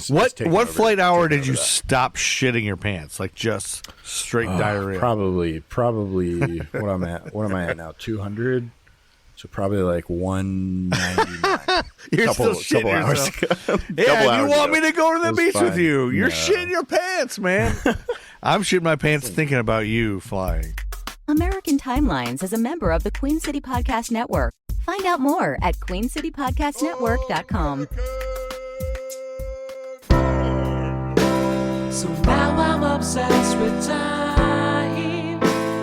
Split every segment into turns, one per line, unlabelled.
What flight hour did you stop shitting your pants? Like just straight diarrhea?
Probably. What am I at now? 200. So probably like 199.
You're still shitting yourself. Yeah, you want me to go to the beach with you? You're shitting your pants, man. I'm shitting my pants thinking about you flying.
American Timelines is a member of the Queen City Podcast Network. Find out more at queencitypodcastnetwork.com.
So now I'm obsessed with time.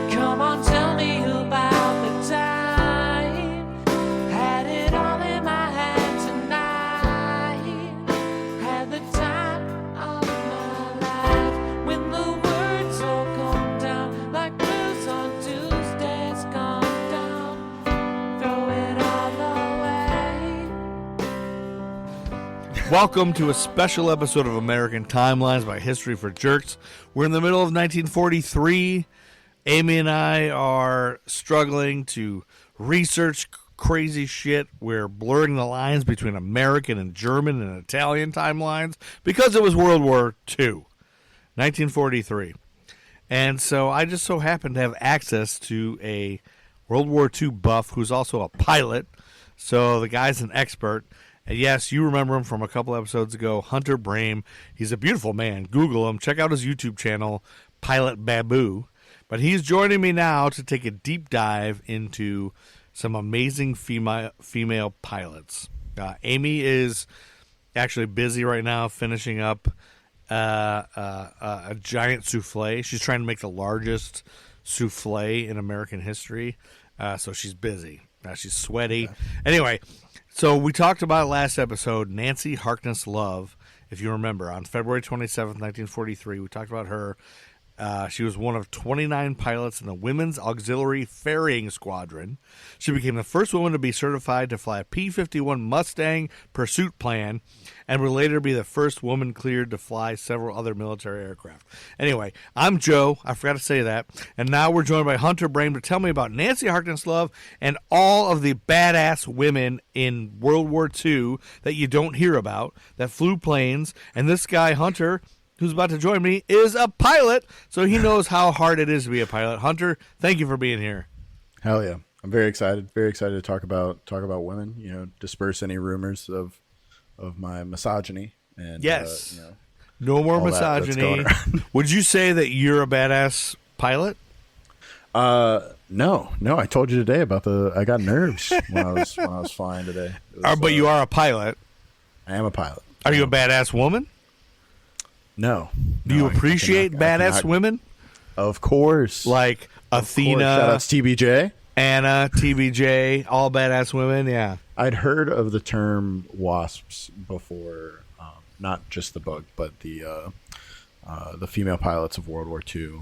Come on, tell me about the time. Had it all in my hand tonight. Had the time of my life. When the words all come down like blues on Tuesdays come down. Throw it all away.
Welcome to a special episode of American Timelines by History for Jerks. We're in the middle of 1943. Amy and I are struggling to research crazy shit. We're blurring the lines between American and German and Italian timelines because it was World War II, 1943. And so I just so happen to have access to a World War II buff who's also a pilot. So the guy's an expert. And yes, you remember him from a couple episodes ago, Hunter Brame. He's a beautiful man. Google him. Check out his YouTube channel, Pilot Babboo. But he's joining me now to take a deep dive into some amazing female pilots. Amy is actually busy right now finishing up a giant souffle. She's trying to make the largest souffle in American history. So she's busy. She's sweaty. Anyway, so we talked about last episode, Nancy Harkness Love, if you remember, on February 27th, 1943. We talked about her. She was one of 29 pilots in the Women's Auxiliary Ferrying Squadron. She became the first woman to be certified to fly a P-51 Mustang pursuit plane and would later be the first woman cleared to fly several other military aircraft. Anyway, I'm Joe. I forgot to say that. And now we're joined by Hunter Brame to tell me about Nancy Harkness Love and all of the badass women in World War II that you don't hear about that flew planes. And this guy, Hunter, who's about to join me, is a pilot, so he knows how hard it is to be a pilot. Hunter, thank you for being here.
Hell yeah. I'm very excited to talk about women, disperse any rumors of my misogyny. And
yes. No more misogyny. Would you say that you're a badass pilot?
No, I told you today about I got nerves when I was flying today.
But you are a pilot.
I am a pilot.
Are you a badass woman?
No.
Do you appreciate badass women?
Of course.
Like Athena.
Shout out to TBJ.
Anna, TBJ, all badass women, yeah.
I'd heard of the term WASPS before, not just the book, but the female pilots of World War II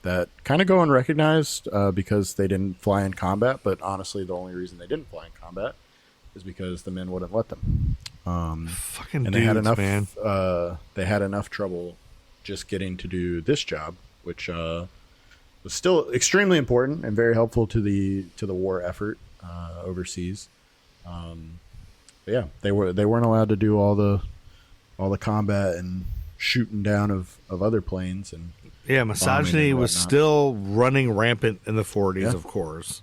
that kind of go unrecognized because they didn't fly in combat, but honestly the only reason they didn't fly in combat is because the men wouldn't let them.
Fucking
and
dudes,
they had enough,
man.
They had enough trouble just getting to do this job, which was still extremely important and very helpful to the war effort overseas. But yeah, they weren't allowed to do all the combat and shooting down of other planes and
misogyny was still running rampant in the 40s, of course.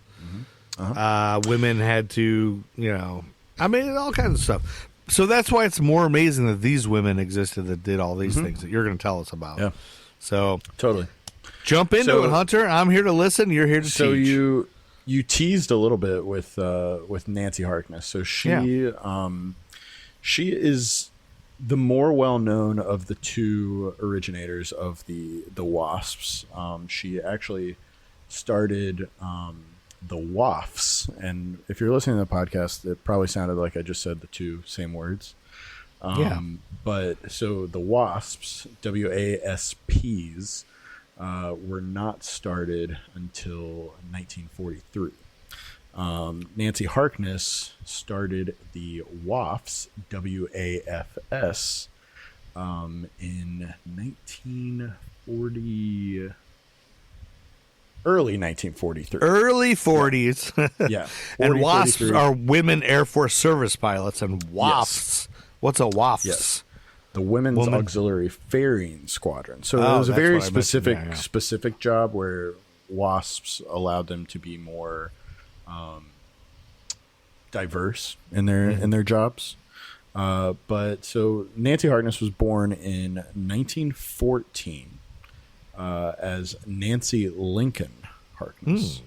Mm-hmm. Women had to, all kinds of stuff. So that's why it's more amazing that these women existed that did all these things that you're going to tell us about.
Yeah.
So
totally.
Jump into it, Hunter. I'm here to listen. You're here to teach.
So you teased a little bit with Nancy Harkness. So she is the more well known of the two originators of the WASPs. She actually started the WAFS, and if you're listening to the podcast, it probably sounded like I just said the two same words. But so the WASPs, WASPs, were not started until 1943. Nancy Harkness started the WAFS, WAFS, in 1940. Early 1943.
Early 40s.
Yeah. 40,
and WASPs
43.
are Women Airforce Service Pilots, and WAFS.
Yes.
What's a WAFS?
Yes. Women's Auxiliary Ferrying Squadron. So it was a very specific job where WASPs allowed them to be more diverse in their jobs. But so Nancy Harkness was born in 1914 as Nancy Lincoln Harkness.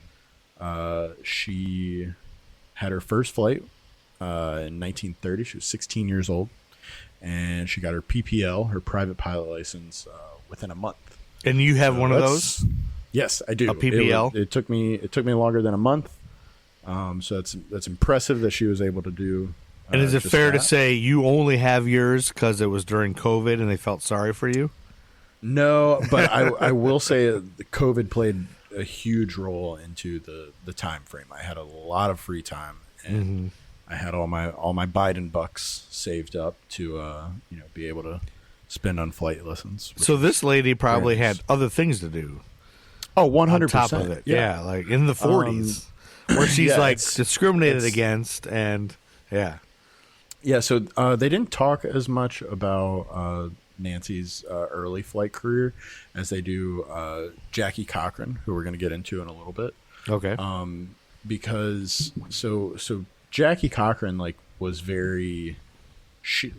She had her first flight in 1930. She was 16 years old, and she got her PPL, her private pilot license, within a month.
And you have one of those?
Yes, I do.
A PPL?
It took me longer than a month. So that's impressive that she was able to do.
And is it fair to say you only have yours because it was during COVID and they felt sorry for you?
No, but I will say that COVID played a huge role into the time frame. I had a lot of free time, and I had all my Biden bucks saved up to be able to spend on flight lessons.
So this lady probably had other things to do.
Oh, 100%.
On top of it, yeah, like in the 40s, where she's discriminated against, and
yeah. So they didn't talk as much about Nancy's early flight career as they do Jackie Cochran, who we're going to get into in a little bit.
Okay.
Because so Jackie Cochran was very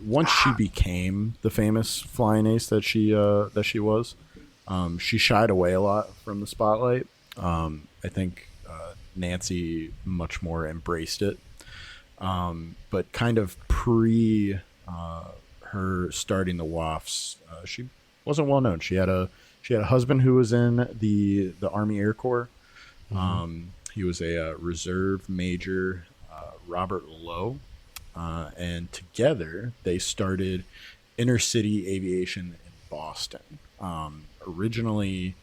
once she became the famous flying ace that she was, she shied away a lot from the spotlight. I think Nancy much more embraced it. But kind of pre her starting the WAFS, she wasn't well known. She had a husband who was in the Army Air Corps. He was a reserve major, Robert Lowe, and together they started Intercity Aviation in Boston. Originally,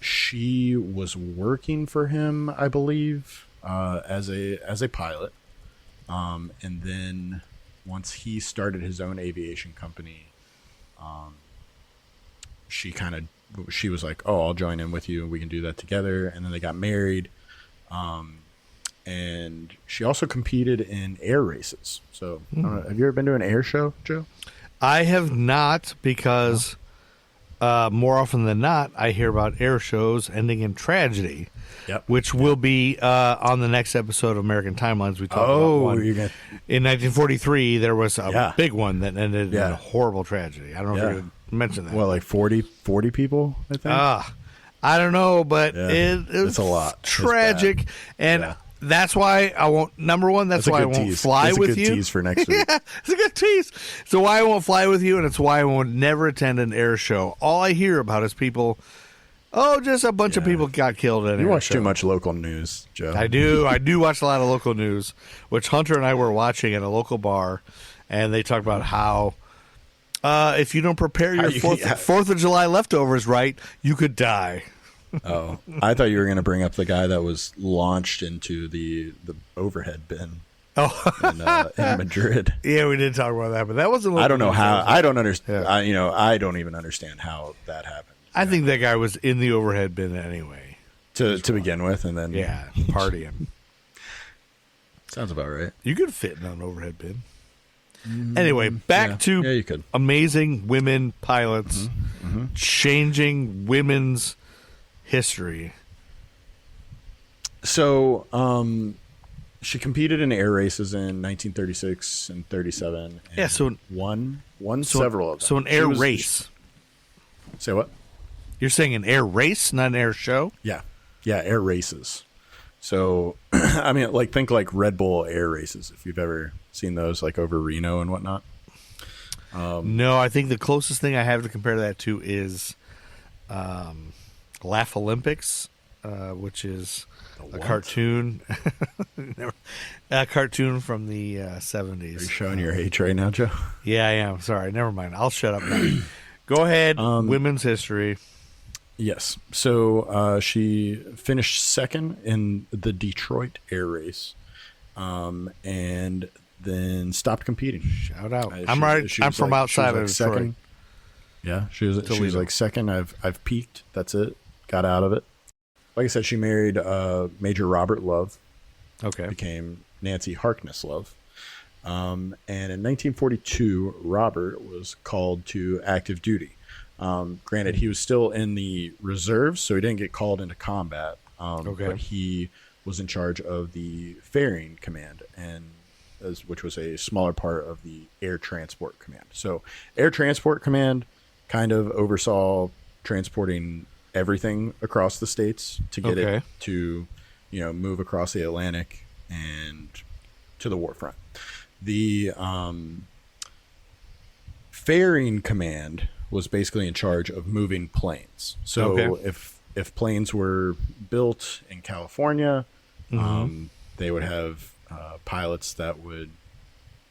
she was working for him, I believe, as a pilot, and then once he started his own aviation company, she was like, "Oh, I'll join in with you. We can do that together." And then they got married, and she also competed in air races. So, I don't know, have you ever been to an air show, Joe?
I have not, because more often than not, I hear about air shows ending in tragedy. Yep. Which will be on the next episode of American Timelines. We talked about one. In 1943, there was a big one that ended in a horrible tragedy. I don't know if you're going to mention that.
Well, like 40 people, I think?
I don't know, but it's
a lot.
Tragic. And that's why I won't, number one, that's why I won't fly with you.
It's a good tease for next week.
Yeah, it's a good tease. So why I won't fly with you, and it's why I won't never attend an air show. All I hear about is people... Oh, just a bunch of people got killed in it.
You watch too much local news, Joe.
I do. I do watch a lot of local news, which Hunter and I were watching at a local bar, and they talked about how if you don't prepare your 4th of July leftovers right, you could die.
Oh, I thought you were going to bring up the guy that was launched into the overhead bin.
Oh,
in Madrid.
Yeah, we did talk about that, but that wasn't.
I don't know how. I don't understand. I don't even understand how that happened.
I think that guy was in the overhead bin anyway.
To begin with, and then...
Yeah, partying.
Sounds about right.
You could fit in an overhead bin. Anyway, back to
you could.
Amazing women pilots, changing women's history.
So, she competed in air races in 1936 and 37. And
so
won several of them.
So an air race.
Say what?
You're saying an air race, not an air show?
Yeah, air races. So, I mean, think like Red Bull air races, if you've ever seen those, like over Reno and whatnot.
No, I think the closest thing I have to compare that to is Laugh Olympics, which is a cartoon. A cartoon from the 70s.
Are you showing your age right now, Joe?
Yeah, I am. Sorry, never mind. I'll shut up now. Go ahead. Women's history.
Yes. So she finished second in the Detroit air race, and then stopped competing.
Shout out! I'm from outside of Detroit.
Second. Yeah, she was like second. I've peaked. That's it. Got out of it. Like I said, she married Major Robert Love.
Okay.
Became Nancy Harkness Love. And in 1942, Robert was called to active duty. Granted, he was still in the reserves, so he didn't get called into combat. But he was in charge of the Ferrying Command, which was a smaller part of the Air Transport Command. So Air Transport Command kind of oversaw transporting everything across the states to get it to, move across the Atlantic and to the war front. The Ferrying Command was basically in charge of moving planes. So if planes were built in California, they would have pilots that would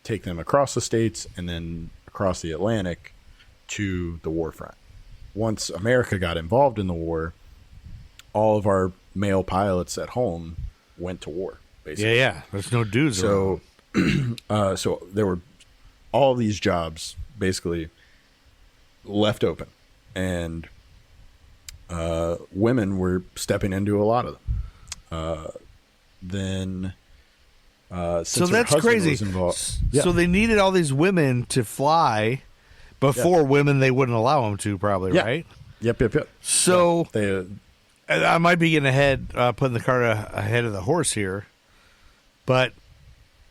take them across the states and then across the Atlantic to the war front. Once America got involved in the war, all of our male pilots at home went to war, basically.
Yeah. There's no dudes around.
So there were all these jobs basically left open, and women were stepping into a lot of them.
So that's crazy. So they needed all these women to fly. Before women, they wouldn't allow them to, probably, right?
Yep.
So I might be getting ahead, putting the cart ahead of the horse here, but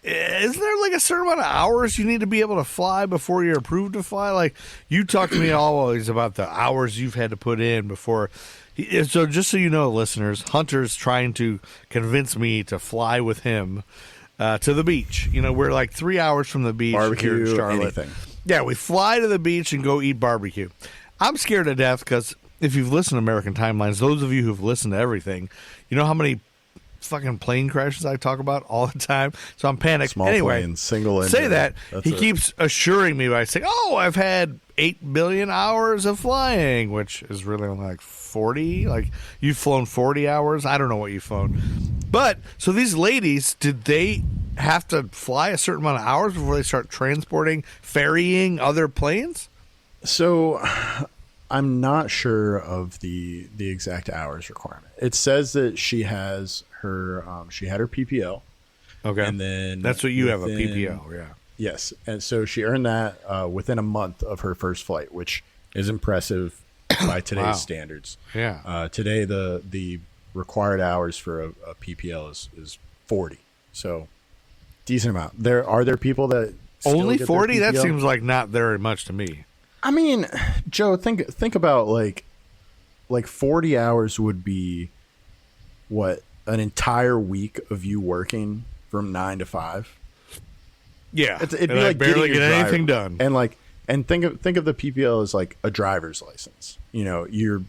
isn't there like a certain amount of hours you need to be able to fly before you're approved to fly? Like, you talk to me always about the hours you've had to put in before. So just so you know, listeners, Hunter's trying to convince me to fly with him to the beach. We're like 3 hours from the beach here in Charlotte.
Anything.
Yeah, we fly to the beach and go eat barbecue. I'm scared to death because if you've listened to American Timelines, those of you who've listened to everything, you know how many fucking plane crashes I talk about all the time? So I'm panicked.
Small
anyway,
plane, single engine.
Say that. He keeps assuring me by saying, I've had 8 billion hours of flying, which is really only like 40. Like, you've flown 40 hours. I don't know what you've flown. But, so these ladies, did they have to fly a certain amount of hours before they start ferrying other planes?
So I'm not sure of the exact hours requirement. It says that she has her she had her PPL.
Okay.
And then
that's what you have, a PPL, yeah.
Yes. And so she earned that within a month of her first flight, which is impressive by today's standards.
Yeah.
Today the required hours for a PPL is 40. So decent amount. Are there people that
only 40? That seems like not very much to me.
I mean, Joe, think about like 40 hours would be what, an entire week of you working from 9 to 5.
Yeah,
it'd be
like
like
barely get anything done.
And think of the PPL as like a driver's license. You're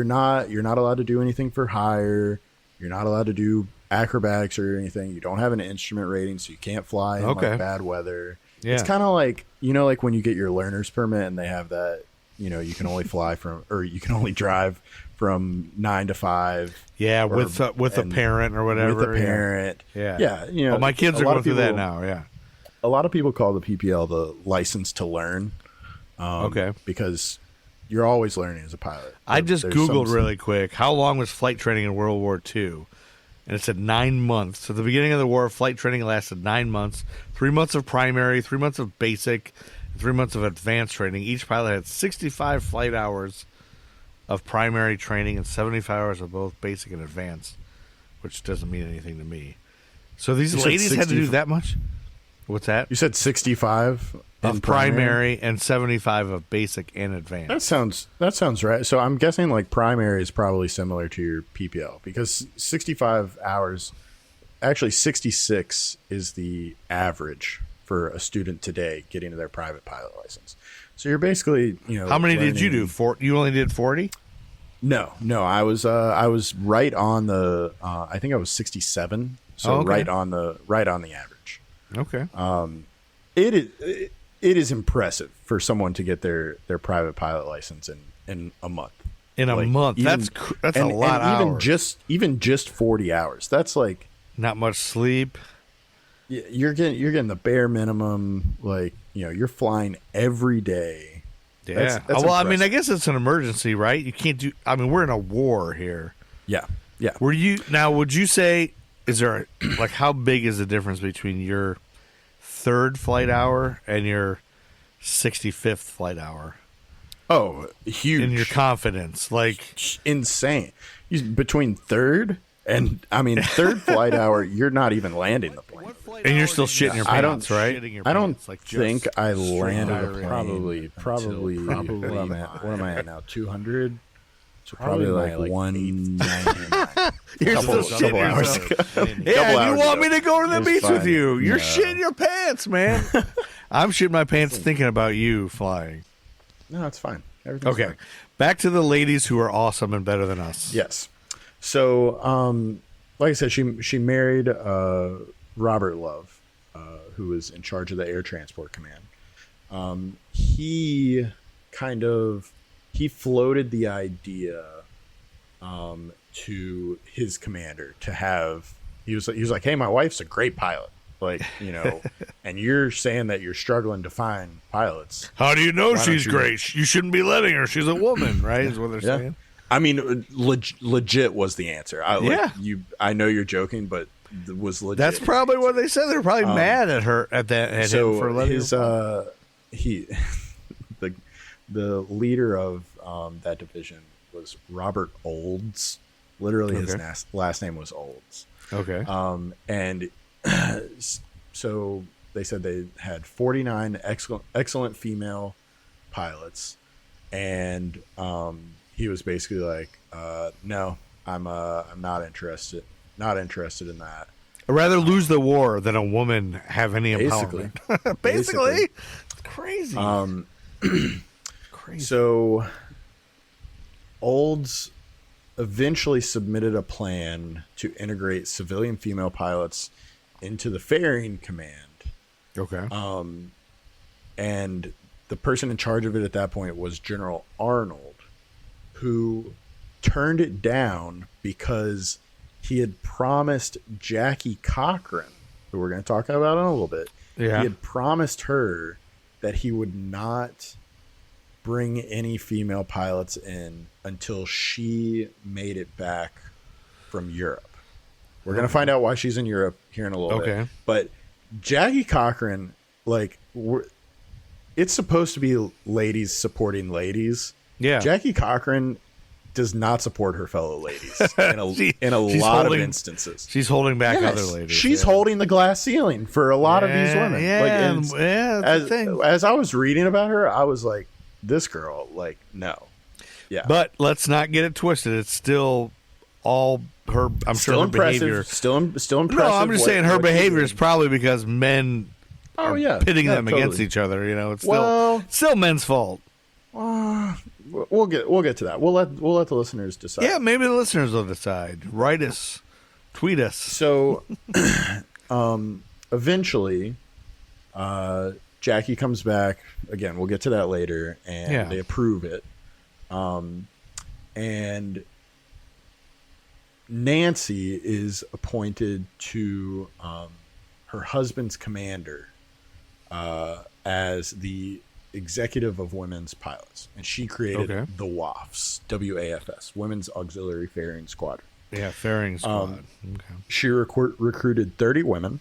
not allowed to do anything for hire. You're not allowed to do acrobatics or anything. You don't have an instrument rating, so you can't fly in like bad weather. Yeah. It's kind of like, like when you get your learner's permit and they have that, you can only you can only drive from 9 to 5.
Yeah, with a parent or whatever.
With a parent.
Yeah.
Yeah.
My kids are going through that now, yeah.
A lot of people call the PPL the license to learn. Because you're always learning as a pilot.
I just Googled really quick, how long was flight training in World War II? And it said 9 months. So at the beginning of the war, flight training lasted 9 months. 3 months of primary, 3 months of basic, 3 months of advanced training. Each pilot had 65 flight hours of primary training and 75 hours of both basic and advanced, which doesn't mean anything to me. So these ladies had to do that much? What's that?
You said 65
of primary and 75 of basic and advanced.
That sounds right. So I'm guessing like primary is probably similar to your PPL, because 65 hours, actually 66 is the average for a student today getting their private pilot license. So you're basically,
How many did you do? You only did 40?
No. I was right on the. I think I was 67. So right on the average.
Okay.
It is impressive for someone to get their private pilot license in a month.
In a month, that's a lot of hours.
Even just 40 hours. That's like
not much sleep.
You're getting the bare minimum. Like, you're flying every day.
Yeah.
That's
well,
impressive.
I mean, I guess it's an emergency, right? You can't do. I mean, we're in a war here.
Yeah.
Would you say? Is there like how big is the difference between your 33rd flight hour and your 65th flight hour.
Oh, huge.
In your confidence. Like,
insane. Between third and, third flight hour, you're not even landing the plane.
And you're still shitting your pants, right?
I don't think I landed a plane. Probably. What am I at now? 200? So probably like 199.
You're still shitting
hours
yourself.
ago.
Yeah, you want me to go to the
It's
beach with
fine.
you. You're
No.
shitting your pants, man. I'm shitting my pants thinking about you flying.
No, it's fine. Everything's
Okay.
fine.
Back to the ladies who are awesome and better than us.
Yes. So, like I said, she married Robert Love, who was in charge of the Air Transport Command. He floated the idea to his commander to have. He was like, "Hey, my wife's a great pilot. Like, and you're saying that you're struggling to find pilots.
How do you know
Why don't
she's
you-
great? You shouldn't be letting her. She's a woman, right? Is what they're saying.
Legit was the answer.
Yeah.
I know you're joking, but it was legit.
That's probably what they said. They're probably mad at her at him for letting her.
The leader of that division was Robert Olds. Literally, his last name was Olds.
Okay.
And so they said they had 49 excellent female pilots, and he was basically like, "No, I'm not interested. Not interested in that."
I'd rather lose the war than a woman have any empowerment. Basically. It's crazy. Crazy.
So Olds eventually submitted a plan to integrate civilian female pilots into the Ferrying Command.
Okay.
And the person in charge of it at that point was General Arnold, who turned it down because he had promised Jackie Cochran, who we're going to talk about in a little bit.
Yeah.
He had promised her that he would not bring any female pilots in until she made it back from Europe. We're going to find out why she's in Europe here in a little bit. But Jackie Cochran, it's supposed to be ladies supporting ladies.
Yeah.
Jackie Cochran does not support her fellow ladies in a lot of instances.
She's holding back other ladies.
She's holding the glass ceiling for a lot of these women.
That's the thing.
As I was reading about her, I was like, this girl, no. Yeah.
But let's not get it twisted. It's still all her. I'm
still
sure her
impressive.
behavior.
Still impressive.
No, I'm just saying her behavior is probably because men are pitting them against each other. It's still men's fault.
We'll get to that. We'll let the listeners decide.
Yeah, maybe the listeners will decide. Write us, tweet us.
So, eventually, Jackie comes back again. We'll get to that later, and they approve it. And Nancy is appointed to her husband's commander as the executive of women's pilots, and she created the WAFS, WAFS, Women's Auxiliary Ferrying Squadron.
Yeah, Ferrying Squad.
She recruited 30 women,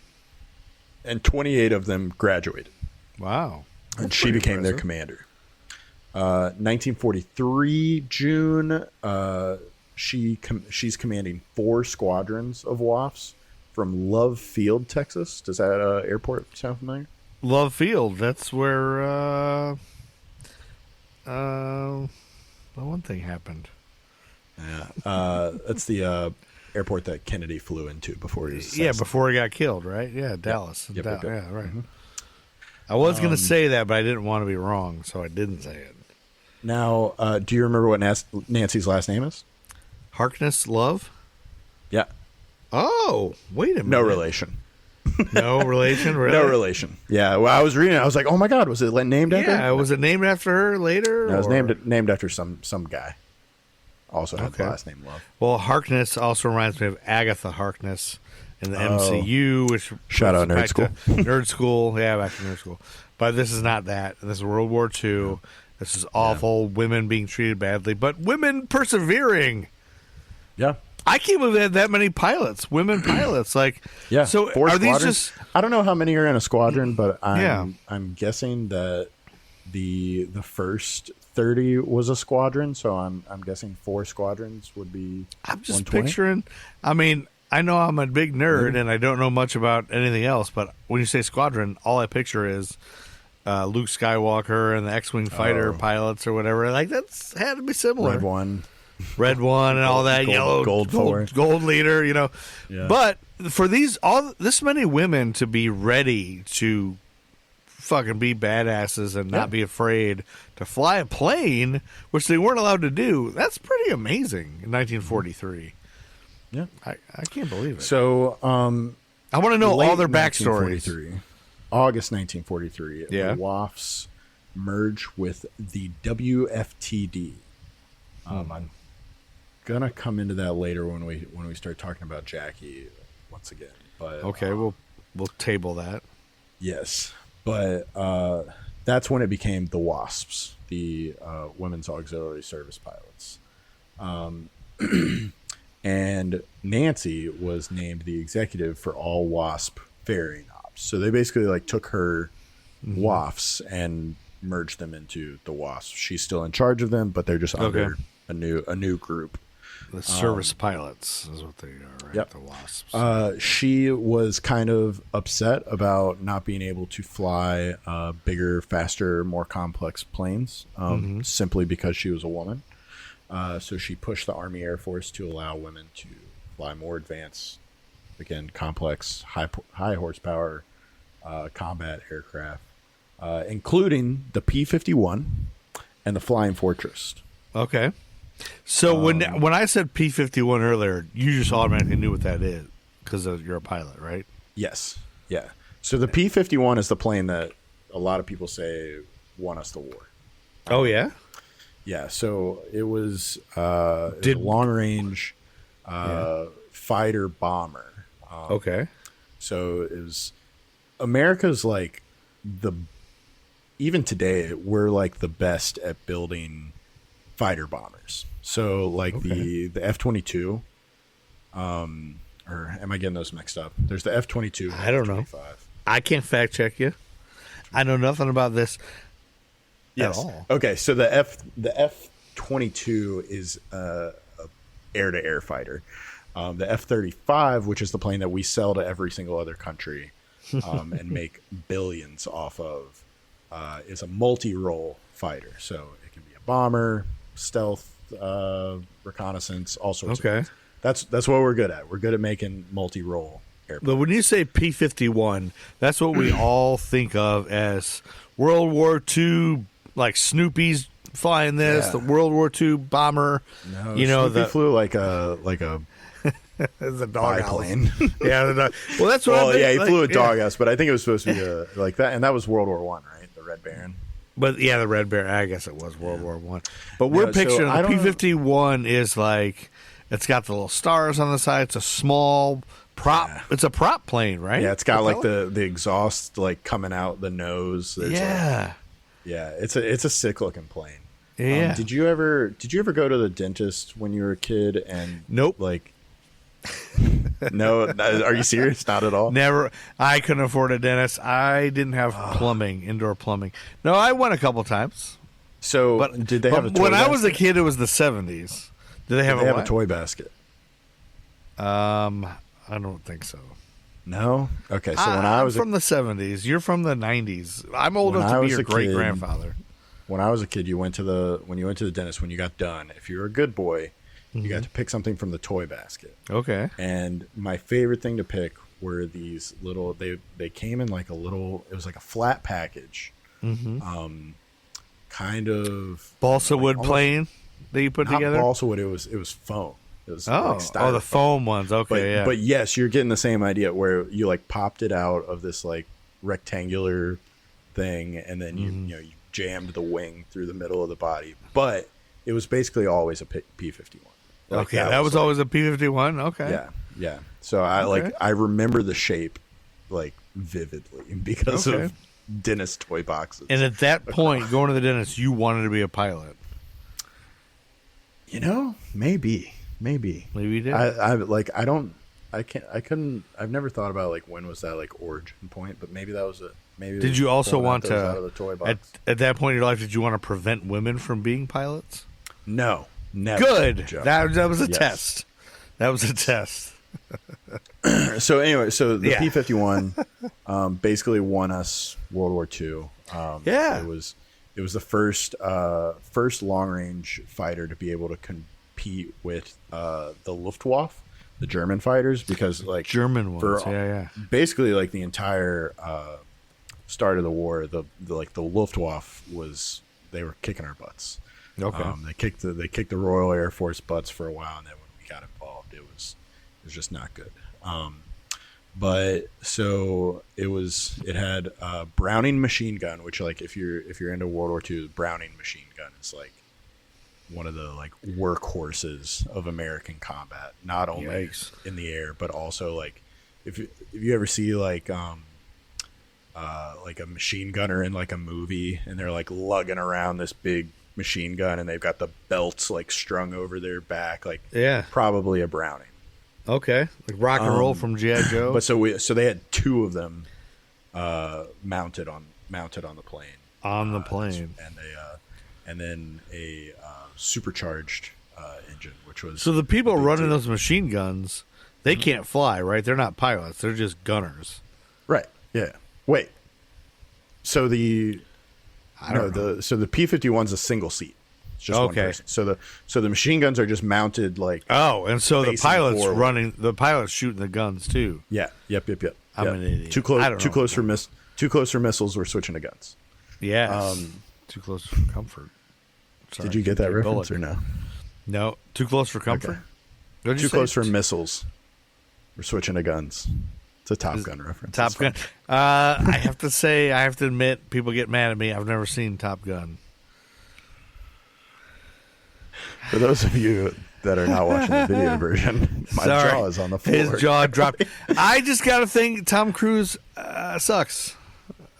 and 28 of them graduated.
Wow.
And she became their commander. 1943 June, she's commanding 4 squadrons of WAFs from Love Field, Texas. Does that airport sound familiar?
Love Field. That's where the one thing happened.
Yeah, that's the airport that Kennedy flew into before he was assassinated.
Yeah, before he got killed, right? Yeah, Dallas.
Yep.
Yeah, right. Mm-hmm. I was going to say that, but I didn't want to be wrong, so I didn't say it.
Now, do you remember what Nancy's last name is?
Harkness Love?
Yeah.
Oh, wait a minute.
No relation.
No relation? Really?
No relation. Yeah, well, I was reading it. I was like, oh my God, was it named after her?
Yeah, was it named after her later?
No, it was named after some guy. Also had the last name Love.
Well, Harkness also reminds me of Agatha Harkness in the MCU, which
shout out Nerd School.
Nerd School, yeah, back to Nerd School. But this is not that. This is World War II. This is awful. Women being treated badly, but women persevering.
Yeah.
I can't believe they had that many pilots, women pilots. Like,
Yeah.
So
4
are these
squadrons.
just?
I don't know how many are in a squadron, but
Yeah.
I'm guessing that the first 30 was a squadron, so I'm guessing 4 squadrons would be.
I'm just
120?
picturing. I mean, I know I'm a big nerd and I don't know much about anything else, but when you say squadron, all I picture is Luke Skywalker and the X-wing fighter pilots or whatever. Like that's had to be similar.
Red one
and all that
Gold-
yellow
gold
gold leader, you know.
Yeah.
But for this many women to be ready to fucking be badasses and not be afraid to fly a plane, which they weren't allowed to do, that's pretty amazing in 1943.
Yeah.
I can't believe it.
So
I want to know all their
late
backstories.
1943, August 1943.
Yeah.
The WAFS merge with the WFTD. I'm gonna come into that later when we start talking about Jackie once again. But
Okay, we'll table that.
yes, but that's when it became the WASPs, the Women's Auxiliary Service Pilots. And Nancy was named the executive for all WASP ferrying ops. So they basically like took her WAFs and merged them into the WASP. She's still in charge of them, but they're just under a new group.
The service pilots is what they are, right?
Yep.
The WASPs.
She was kind of upset about not being able to fly bigger, faster, more complex planes, simply because she was a woman. So she pushed the Army Air Force to allow women to fly more advanced, again, complex, high horsepower combat aircraft, including the P-51 and the Flying Fortress.
Okay. So when I said P-51 earlier, you just automatically knew what that is because you're a pilot, right?
Yes. Yeah. So the P-51 is the plane that a lot of people say won us the war.
Oh, yeah?
Yeah. So it was a long-range fighter bomber.
Okay.
So it was America's like even today, we're like the best at building fighter bombers. So like the F-22, or am I getting those mixed up? There's the F-22.
I don't know. I can't fact check you. I know nothing about this at all.
Okay, so the F-22 is a air-to-air fighter. The F-35, which is the plane that we sell to every single other country and make billions off of, is a multi-role fighter. So it can be a bomber, stealth, reconnaissance, all sorts of things. That's what we're good at. We're good at making multi-role airplanes.
But when you say P-51, that's what we all think of as World War II, like Snoopy's flying this, the World War II bomber.
No,
you know,
Snoopy flew like a
it's a dog
biplane.
Yeah. Well, that's what.
He flew a doghouse, but I think it was supposed to be like that, and that was World War One, right? The Red Baron.
But yeah, the Red Baron. I guess it was World War One. But we're
so
picturing
I
the
don't
P-51 is like it's got the little stars on the side. It's a small prop. Yeah. It's a prop plane, right?
Yeah, it's got like the exhaust like coming out the nose. There's it's a sick looking plane.
Yeah.
Did you ever go to the dentist when you were a kid? And
nope.
Like, no, are you serious? Not at all.
Never. I couldn't afford a dentist. I didn't have plumbing, indoor plumbing. No, I went a couple times.
So,
but
did they have a toy
when
basket?
I was a kid? It was the 70s. Did they have
a toy basket?
I don't think so.
No. Okay. So when I was
from the 70s, you're from the 90s. I'm old enough to be your great grandfather.
When I was a kid, you went to the dentist when you got done. If you were a good boy, you got to pick something from the toy basket.
Okay.
And my favorite thing to pick were these little. They came in like a little. It was like a flat package. Kind of
balsa wood plane that you put together.
Not balsa wood. It was foam. It was like
the foam ones. Okay,
but yes, you're getting the same idea where you like popped it out of this like rectangular thing, and then you jammed the wing through the middle of the body. But it was basically always a P-51. Like,
okay, that was always a P-51. Okay,
yeah. So I remember the shape like vividly because of dentist toy boxes.
And at that point, going to the dentist, you wanted to be a pilot.
Maybe. Maybe
Maybe you did.
I've never thought about like when was that like origin point, but maybe that was it. Maybe
Did you also want
out of the
to,
toy box.
at that point in your life, did you want to prevent women from being pilots?
No, never.
Good.
Joe.
That was a
Yes.
test. That was a test.
So anyway, so the
Yeah.
P-51 basically won us World War II.
Yeah.
It was the first long range fighter to be able to compete with the Luftwaffe, the German fighters, because like
German ones. Yeah.
basically like the entire start of the war, the Luftwaffe they were kicking our butts.
Okay.
They kicked the Royal Air Force butts for a while, and then when we got involved, it was just not good. But so it had a Browning machine gun, which like if you're into World War II, Browning machine gun is like one of the like workhorses of American combat, not only
Yikes.
in the air, but also like if you ever see like a machine gunner in like a movie, and they're like lugging around this big machine gun, and they've got the belts like strung over their back, like probably a Browning.
Okay. Like rock and roll from G.I. Joe.
But so they had two of them mounted on the plane.
On the plane.
And then a supercharged engine, which was
So the people running those machine guns, they can't fly, right? They're not pilots. They're just gunners.
right. Yeah. Wait. So the P-51's a single seat. It's just one person. So the machine guns are just mounted like
And so the
facing
pilots
forward.
the pilots shooting the guns too.
Yeah. Yep.
I'm an idiot.
Too close for missiles. We're switching to guns.
Yes. Too close for comfort. Sorry,
Did you get that
Bullet.
reference or no?
No. Too close for comfort?
Okay.
What'd you
Too
say?
close for missiles. We're switching to guns. It's a Top Gun reference.
Top
It's
Gun.
fine.
I have to admit, people get mad at me. I've never seen Top Gun.
For those of you that are not watching the video version, my
Sorry.
jaw is on the floor.
His jaw dropped. I just got to think Tom Cruise sucks.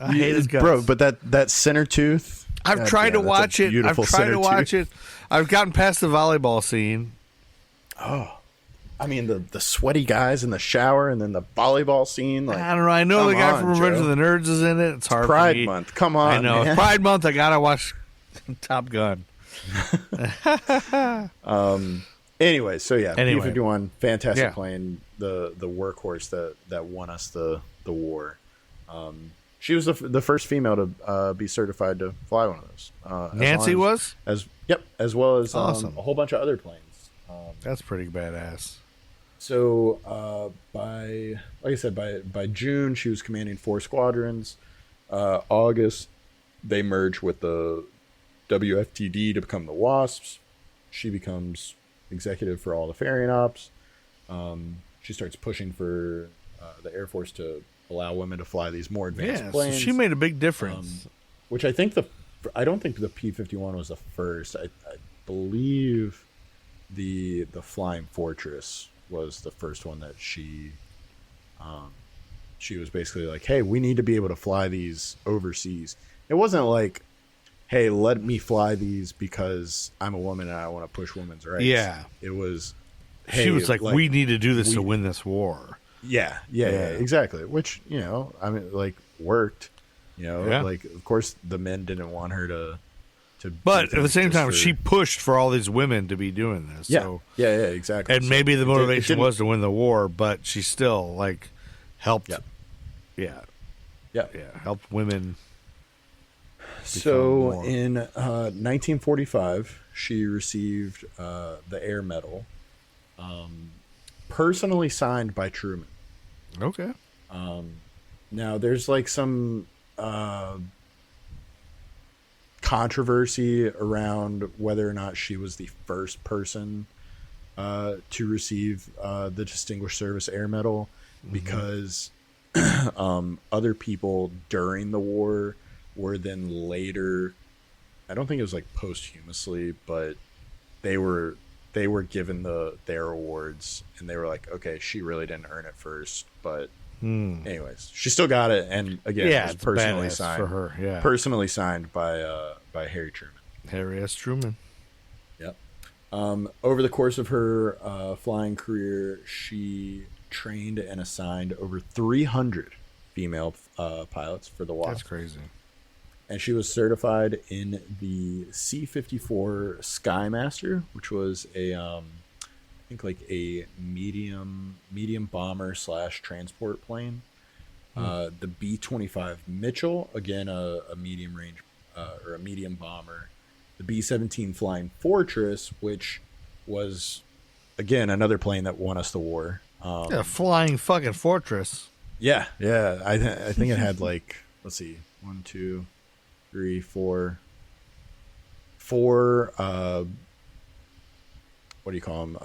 I hate his guts.
Bro, but that center tooth.
I've
God
tried
damn,
to
that's a
watch it. I've
beautiful
tried
center
to watch
tooth.
it. I've gotten past the volleyball scene.
I mean, the sweaty guys in the shower, and then the volleyball scene. Like,
I don't know. I know the
come
guy
on,
from Revenge
Joe.
of the Nerds is in it. It's hard for
Pride
me.
Month. Come on,
I know.
man.
Pride Month. I gotta watch Top Gun.
Anyway, so yeah,
Anyway.
P-51, fantastic
Yeah.
plane, the workhorse that won us the war. She was the first female to be certified to fly one of those.
Nancy was?
as well as
Awesome.
a whole bunch of other planes.
That's pretty badass.
So by June she was commanding 4 squadrons. August they merge with the WFTD to become the WASPs. She becomes executive for all the ferrying ops. She starts pushing for the Air Force to allow women to fly these more advanced
Yeah, so
planes.
she made a big difference.
Which I don't think the P-51 was the first. I believe the Flying Fortress was the first one that she was basically like, hey, we need to be able to fly these overseas. It wasn't like, hey, let me fly these because I'm a woman and I want to push women's rights.
Yeah.
It was, hey,
She was like, we need to do this to win this war.
yeah, exactly. Which, I mean, like, worked.
Yeah.
Like, of course, the men didn't want her to.
But
do
at the same
things
time,
just
she
for-
pushed for all these women to be doing this.
Yeah,
So,
yeah, exactly.
and
So
maybe the
it
motivation
didn't-
was to win the war, but she still like helped.
Yeah.
Yeah, helped women.
So
more.
in 1945, she received the Air Medal, personally signed by Truman.
Okay.
Now, there's like some controversy around whether or not she was the first person to receive the Distinguished Service Air Medal, because other people during the war were then later, I don't think it was like posthumously, but they were given their awards, and they were like, okay, she really didn't earn it first, but anyways, she still got it, and again, it was
it's
personally
badass
signed
for her. Yeah,
personally signed by Harry Truman.
Harry S. Truman.
Yep. Over the course of her flying career, she trained and assigned over 300 female pilots for the WASPS.
That's crazy.
And she was certified in the C-54 Skymaster, which was I think like a medium bomber / transport plane. The B-25 Mitchell, again a medium range or a medium bomber. The B-17 Flying Fortress, which was again another plane that won us the war.
Yeah, flying fucking fortress.
Yeah. I think it had like, let's see, 1, 2, 3, 4. What do you call them?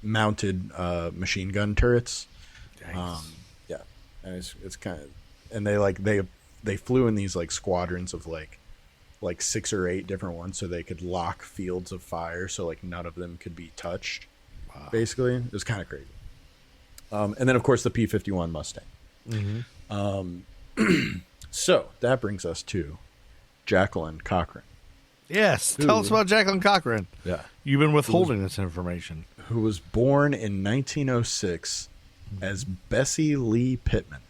Mounted machine gun turrets. Yeah, and it's kind of, and they flew in these like squadrons of like 6 or 8 different ones, so they could lock fields of fire, so like none of them could be touched. Wow. Basically, it was kind of crazy. And then of course the P-51 Mustang. Mm-hmm. So that brings us to Jacqueline Cochran.
Yes, tell us about Jacqueline Cochran.
Yeah,
you've been withholding this information.
Who was born in 1906 as Bessie Lee Pittman.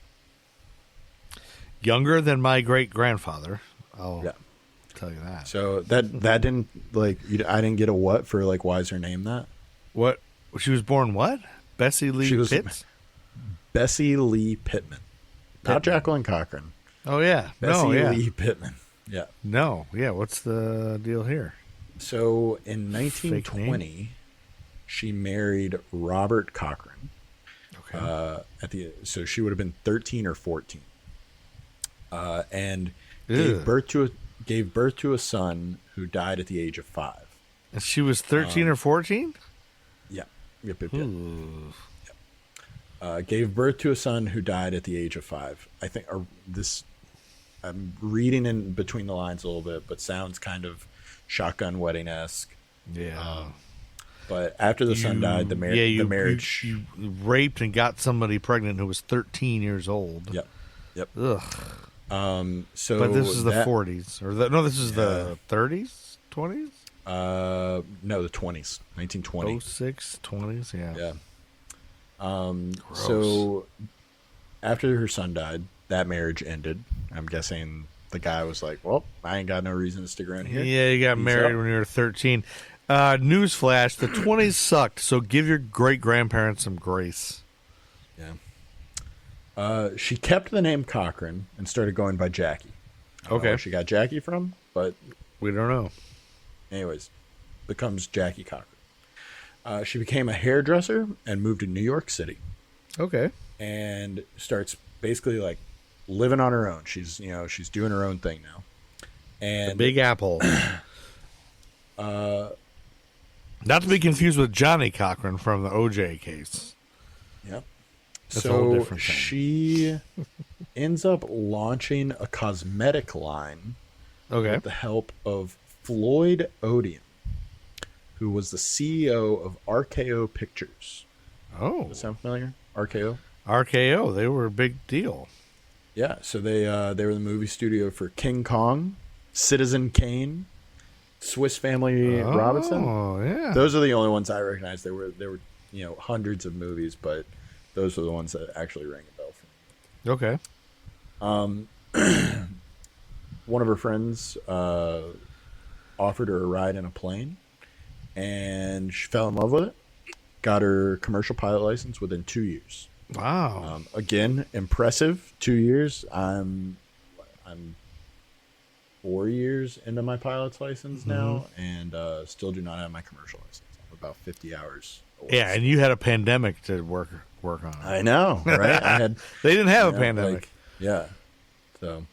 Younger than my great grandfather. I'll tell you that.
So that didn't like I didn't get a what for like why is her name that?
What she was born? What Bessie Lee Pitts?
Bessie Lee Pittman, not Jacqueline Cochran.
Oh yeah,
Bessie Lee Pittman. Yeah.
No, yeah. What's the deal here?
So in 1920, she married Robert Cochran. Okay. So she would have been 13 or 14, and gave birth to a son who died at the age of 5.
And she was 13 or 14.
Yeah. Yep. Gave birth to a son who died at the age of 5. I think I'm reading in between the lines a little bit, but sounds kind of Shotgun Wedding-esque. Yeah. But after the son died, the marriage...
You raped and got somebody pregnant who was 13 years old.
Yep.
Ugh.
So
but this is the 40s. This is the 30s? 20s?
No, the 20s. 1920.
06, 20s, yeah.
So after her son died, that marriage ended. I'm guessing the guy was like, well, I ain't got no reason to stick around here.
Yeah, you got married when you were 13. Newsflash, the 20s sucked, so give your great-grandparents some grace.
Yeah. She kept the name Cochran and started going by Jackie. I don't know where she got Jackie from, but...
We don't know.
Anyways, becomes Jackie Cochran. She became a hairdresser and moved to New York City.
Okay.
And starts basically like living on her own. She's doing her own thing now. And
the Big Apple. Not to be confused with Johnny Cochran from the OJ case.
Yep.
That's a whole different thing.
She ends up launching a cosmetic line with the help of Floyd Odium, who was the CEO of RKO Pictures.
Oh.
Does that sound familiar? RKO?
RKO, they were a big deal.
Yeah, so they were the movie studio for King Kong, Citizen Kane, Swiss Family Robinson.
Oh, yeah.
Those are the only ones I recognize. There were hundreds of movies, but those are the ones that actually rang a bell for me.
Okay.
One of her friends offered her a ride in a plane, and she fell in love with it. Got her commercial pilot license within 2 years.
Wow.
Again, impressive. 2 years. I'm 4 years into my pilot's license now, and still do not have my commercial license. I'm about 50 hours away.
Yeah, and you had a pandemic to work on.
I know, right?
They didn't have a pandemic.
So,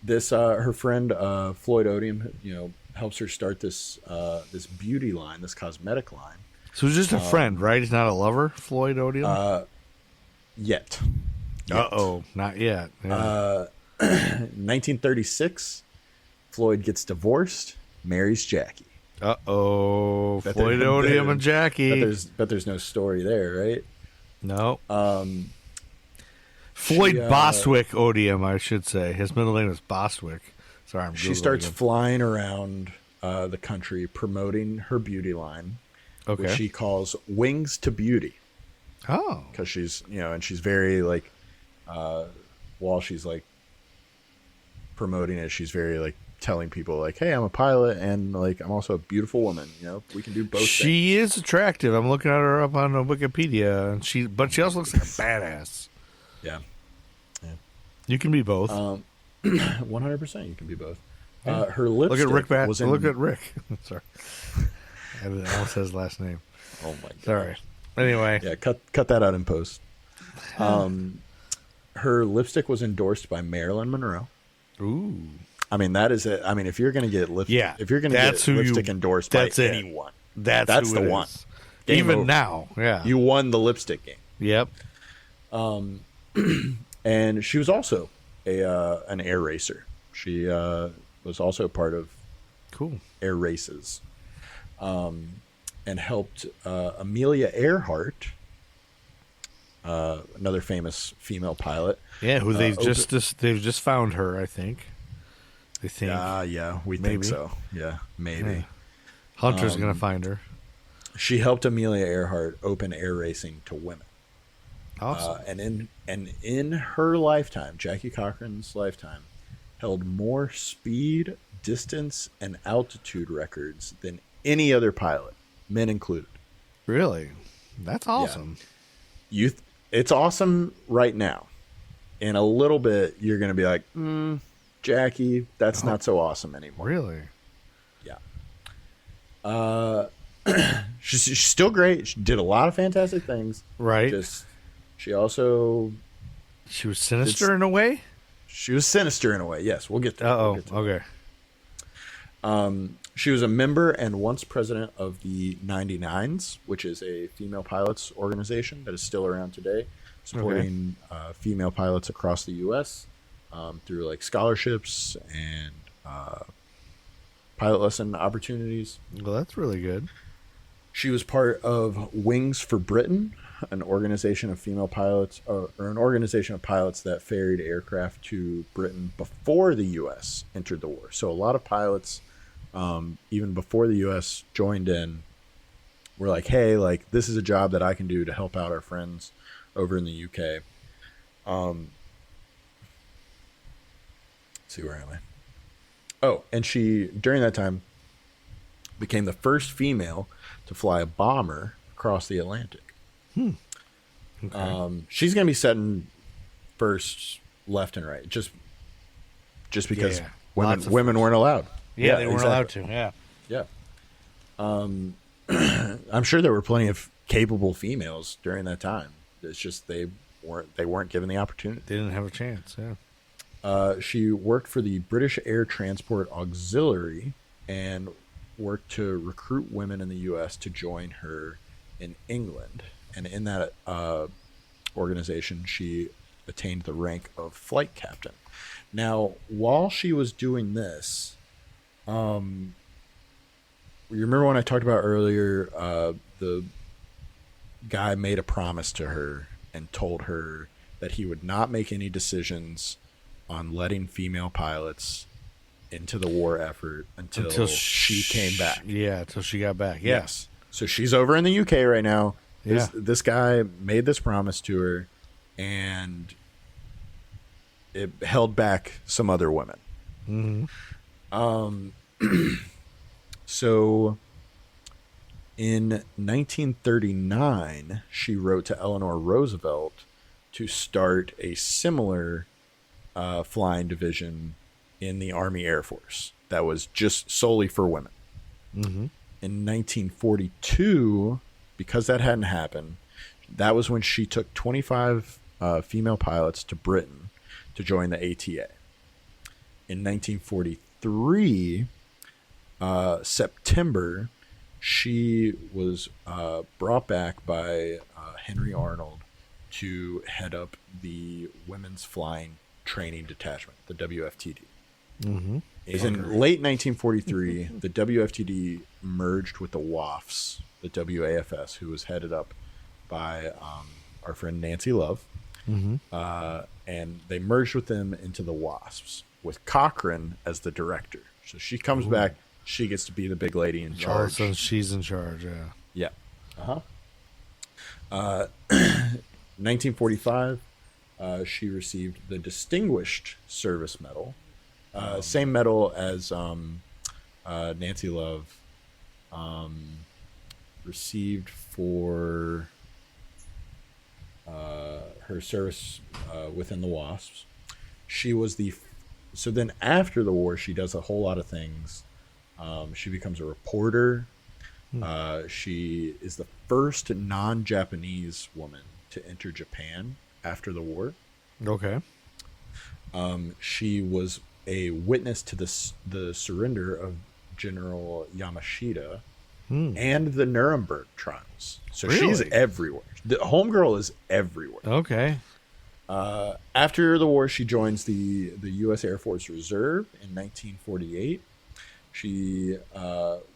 this her friend Floyd Odium, helps her start this beauty line, this cosmetic line.
So he's just a friend, right? He's not a lover, Floyd Odium?
Yet.
Uh-oh, not yet. Yeah.
1936, Floyd gets divorced, marries Jackie.
Uh-oh, Floyd Odium and Jackie.
But there's no story there, right?
No. Floyd Bostwick Odium, I should say. His middle name is Bostwick. Sorry, I'm Googling
She starts flying around the country promoting her beauty line,
Okay.
which she calls Wings to Beauty.
Oh.
Because she's, and she's very like, while she's like promoting it, she's very like telling people like, hey, I'm a pilot and like I'm also a beautiful woman. We can do both.
She is attractive. I'm looking at her up on Wikipedia, and but she also looks like a badass.
Yeah.
You can be both.
100%. You can be both. Her lipstick
Look at Rick.
was in,
Look at Rick. Sorry, I almost said his last name.
Oh my god.
Sorry. Anyway.
Yeah, cut that out in post. Her lipstick was endorsed by Marilyn Monroe.
Ooh.
I mean, that is it. I mean, if you're going to get if you're going to get lipstick endorsed by anyone, that's the one.
Even
over.
now, yeah.
You won the lipstick game.
Yep.
And she was also an air racer. She was also part of
Cool
air races, and helped Amelia Earhart, another famous female pilot.
Yeah, who they've just found her, I think. They think.
Yeah, we think so. Yeah, maybe.
Yeah. Hunter's gonna find her.
She helped Amelia Earhart open air racing to women.
Awesome.
And in her lifetime, Jackie Cochran's lifetime, held more speed, distance, and altitude records than any other pilot, men included.
Really? That's awesome.
Yeah. It's awesome right now. In a little bit, you're going to be like, Jackie, that's not so awesome anymore.
Really?
Yeah. She's still great. She did a lot of fantastic things.
Right.
She also...
She was sinister in a way?
She was sinister in a way. Yes, we'll get to that.
Okay.
She was a member and once president of the 99s, which is a female pilots organization that is still around today, supporting female pilots across the U.S. Through like scholarships and pilot lesson opportunities.
Well, that's really good.
She was part of Wings for Britain, an organization of female pilots, or an organization of pilots that ferried aircraft to Britain before the U.S. entered the war. So a lot of pilots, even before the U.S. joined in, were like, hey, like this is a job that I can do to help out our friends over in the U.K. Let's see, where am I? Oh, and she, during that time, became the first female to fly a bomber across the Atlantic.
Okay.
She's going to be setting first left and right, just because women weren't allowed.
Yeah, they weren't allowed to.
Yeah. I'm sure there were plenty of capable females during that time. It's just they weren't given the opportunity.
They didn't have a chance. Yeah.
She worked for the British Air Transport Auxiliary and worked to recruit women in the U.S. to join her in England. And in that organization, she attained the rank of flight captain. Now, while she was doing this, you remember when I talked about earlier, the guy made a promise to her and told her that he would not make any decisions on letting female pilots into the war effort until she came back.
Yeah, until she got back.
Yes. So she's over in the UK right now.
Yeah.
This guy made this promise to her, and it held back some other women.
Mm-hmm.
So in 1939, she wrote to Eleanor Roosevelt to start a similar flying division in the Army Air Force that was just solely for women.
Mm-hmm.
In 1942, because that hadn't happened, that was when she took 25 female pilots to Britain to join the ATA. In 1943, September, she was brought back by Henry Arnold to head up the Women's Flying Training Detachment, the WFTD.
Mm-hmm.
In late 1943, the WFTD merged with the WAFS, the WAFS, who was headed up by our friend Nancy Love.
Mm-hmm.
And they merged with them into the WASPS, with Cochran as the director. So she comes back she gets to be the big lady in
All of a
charge.
sudden she's in charge. Yeah.
Yeah. Uh-huh. 1945, she received the Distinguished Service Medal. Same medal as Nancy Love received for her service within the WASPs. She was so then after the war, she does a whole lot of things. She becomes a reporter. She is the first non-Japanese woman to enter Japan after the war.
Okay.
She was a witness to the surrender of General Yamashita and the Nuremberg trials. So she's
Really?
everywhere. The homegirl is everywhere.
Okay.
After the war, she joins the U.S. Air Force Reserve in 1948. She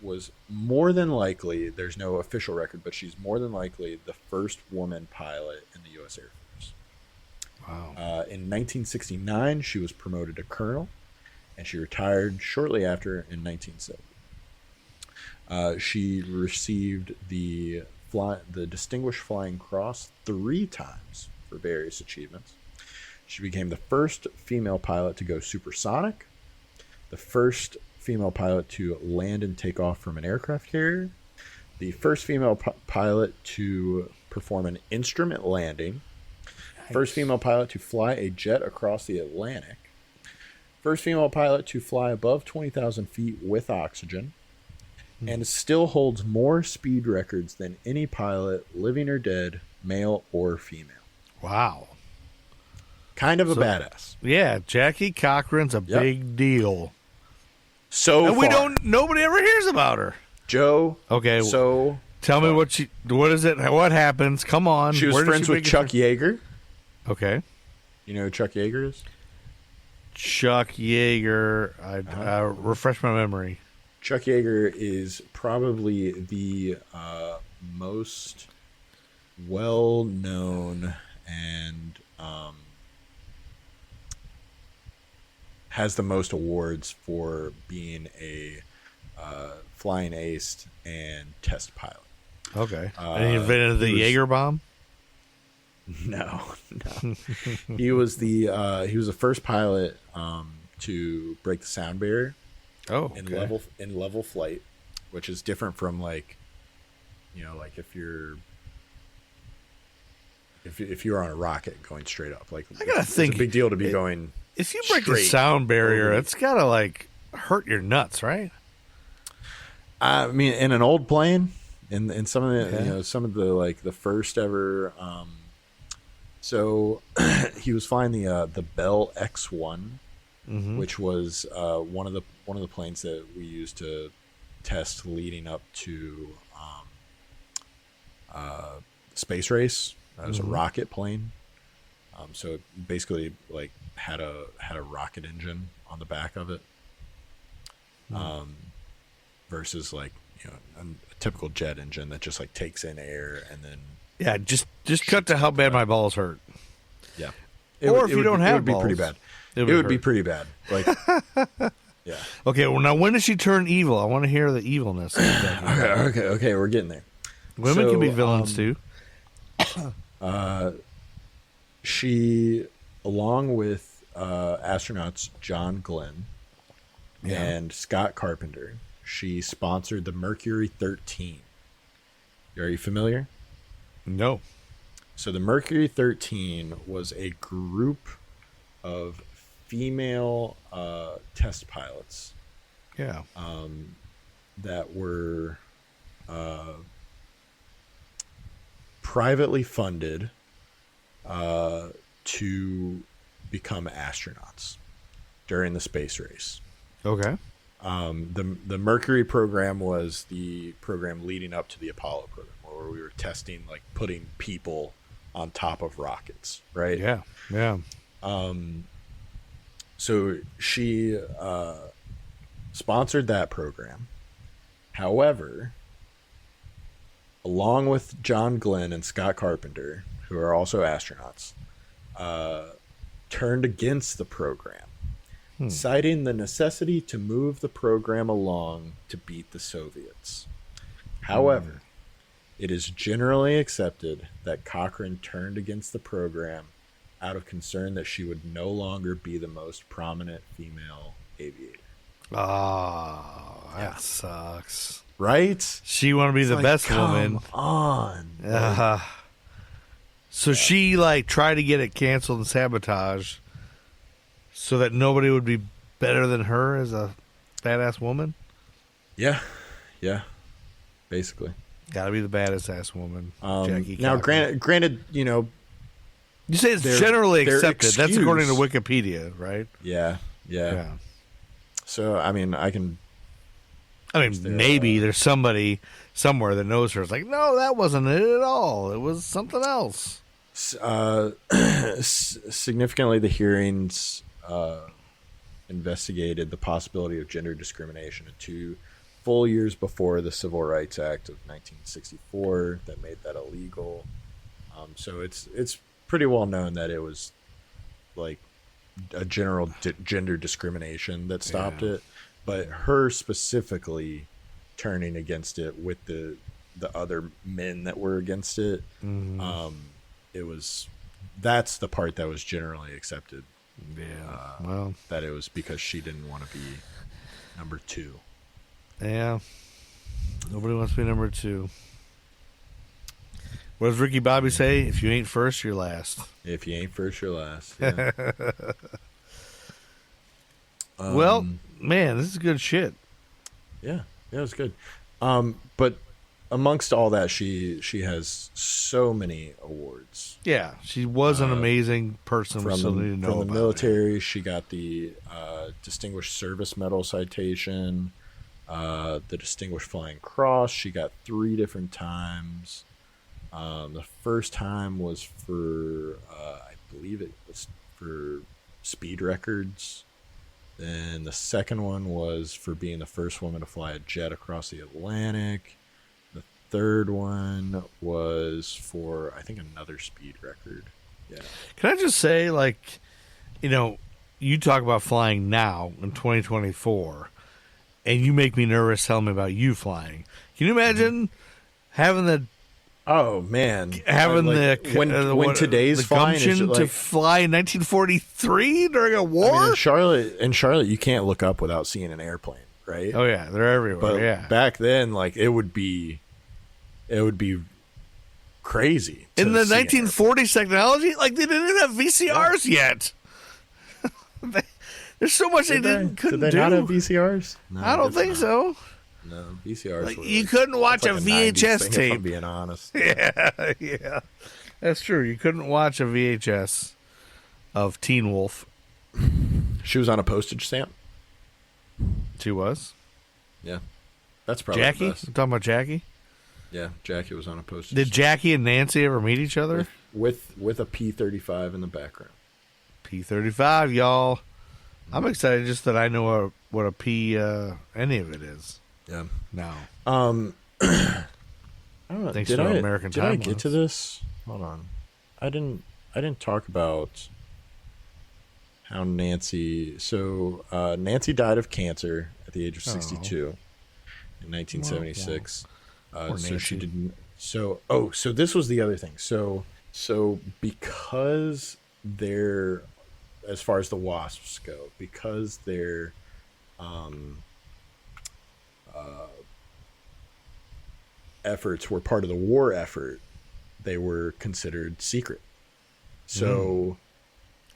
was more than likely, there's no official record, but she's more than likely the first woman pilot in the U.S. Air Force.
Wow.
In 1969, she was promoted to colonel, and she retired shortly after in 1970. She received the Distinguished Flying Cross 3 times for various achievements. She became the first female pilot to go supersonic, the first female pilot to land and take off from an aircraft carrier, the first female pilot to perform an instrument landing, first female pilot to fly a jet across the Atlantic, first female pilot to fly above 20,000 feet with oxygen, and still holds more speed records than any pilot, living or dead, male or female.
Wow.
Kind of a badass.
Yeah, Jackie Cochran's a big deal.
So
And
far,
nobody ever hears about her.
Joe.
Okay.
So
Tell me what is it? What happens? Come on.
she was
Where did
friends with
make it
Chuck
from?
Yeager.
Okay.
You know who Chuck Yeager is?
Chuck Yeager. Refresh my memory.
Chuck Yeager is probably the most well-known and has the most awards for being a flying ace and test pilot.
Okay. And he invented the Jaeger bomb?
No. He was the first pilot to break the sound barrier.
Oh,
in
okay.
level flight, which is different from like if you're on a rocket going straight up, like
I gotta think
it's a big deal to be going.
If you break the
straight
sound barrier,
over.
it's gotta like hurt your nuts, right?
I mean, in an old plane, in some of the
Yeah.
some of the like the first ever. So he was flying the Bell X-1, which was one of the planes that we used to test leading up to space race. It was a rocket plane. So it basically like had a rocket engine on the back of it. Versus like a typical jet engine that just like takes in air and then
Yeah, just cut to how bad my balls hurt.
yeah.
Or if you don't have
it would be pretty
balls,
bad.
it
It
would
would be
hurt.
pretty bad. Like yeah.
Okay, well now when does she turn evil? I want to hear the evilness.
Okay, we're getting there.
Women
So,
can be villains too.
She, along with astronauts John Glenn and Scott Carpenter, she sponsored the Mercury 13. Are you familiar?
No.
So the Mercury 13 was a group of female test pilots
Yeah.
that were privately funded to become astronauts during the space race.
Okay.
The Mercury program was the program leading up to the Apollo program, where we were testing, like putting people on top of rockets, right?
Yeah. Yeah.
So she sponsored that program. However, along with John Glenn and Scott Carpenter, who are also astronauts, turned against the program citing the necessity to move the program along to beat the Soviets. However, it is generally accepted that Cochran turned against the program out of concern that she would no longer be the most prominent female aviator.
Oh, that sucks.
Right?
She want to be the best woman.
Come on.
So she tried to get it canceled and sabotaged so that nobody would be better than her as a badass woman?
Yeah. Basically.
Gotta be the baddest ass woman. Jackie
now,
Cochran.
granted,
you say it's generally accepted. That's according to Wikipedia, right?
Yeah. So, I mean,
maybe there's somebody somewhere that knows her. It's like, no, that wasn't it at all. It was something else.
Significantly, the hearings investigated the possibility of gender discrimination in 2 full years before the Civil Rights Act of 1964 that made that illegal. So it's pretty well known that it was like a general gender discrimination that stopped it, but her specifically turning against it with the other men that were against it, that's the part that was generally accepted.
Well,
that it was because she didn't want to be number 2.
Yeah, nobody wants to be number 2. What does Ricky Bobby say? If you ain't first, you're last.
If you ain't first, you're last. Yeah.
Well, man, this is good shit.
Yeah, it was good. But amongst all that, she has so many awards.
Yeah, she was an amazing person.
From
from
the military, she got the Distinguished Service Medal citation, the Distinguished Flying Cross. She got 3 different times. The first time was for, I believe it was for speed records. Then the second one was for being the first woman to fly a jet across the Atlantic. The third one was for, I think, another speed record. Yeah.
Can I just say, you talk about flying now in 2024, and you make me nervous telling me about you flying. Can you imagine having the
Oh man,
having
when today's flying
gumption to fly in 1943 during a war?
I mean, in Charlotte, you can't look up without seeing an airplane, right?
Oh yeah, they're everywhere.
But back then, it would be crazy.
In the 1940s technology, they didn't have VCRs yet. There's so much couldn't do.
Did they not have VCRs? No,
I don't think so.
No, VCRs.
You couldn't watch a VHS tape.
If I'm being honest.
Yeah, that's true. You couldn't watch a VHS of Teen Wolf.
She was on a postage stamp.
She was.
Yeah, that's probably
Jackie.
The best.
We're talking about Jackie.
Yeah, Jackie was on a postage.
Did Jackie and Nancy ever meet each other?
With a P-35 in the background.
P-35, y'all. I'm excited just that I know what a P any of it is.
Yeah.
No.
I don't know.
Thanks
did
to
I,
American
did
Time
I get
Loans.
to this? Hold on. I didn't talk about how Nancy. So Nancy died of cancer at the age of 62 in 1976. So she didn't. So this was the other thing. So because they're, as far as the WASPs go, because they're efforts were part of the war effort, they were considered secret. So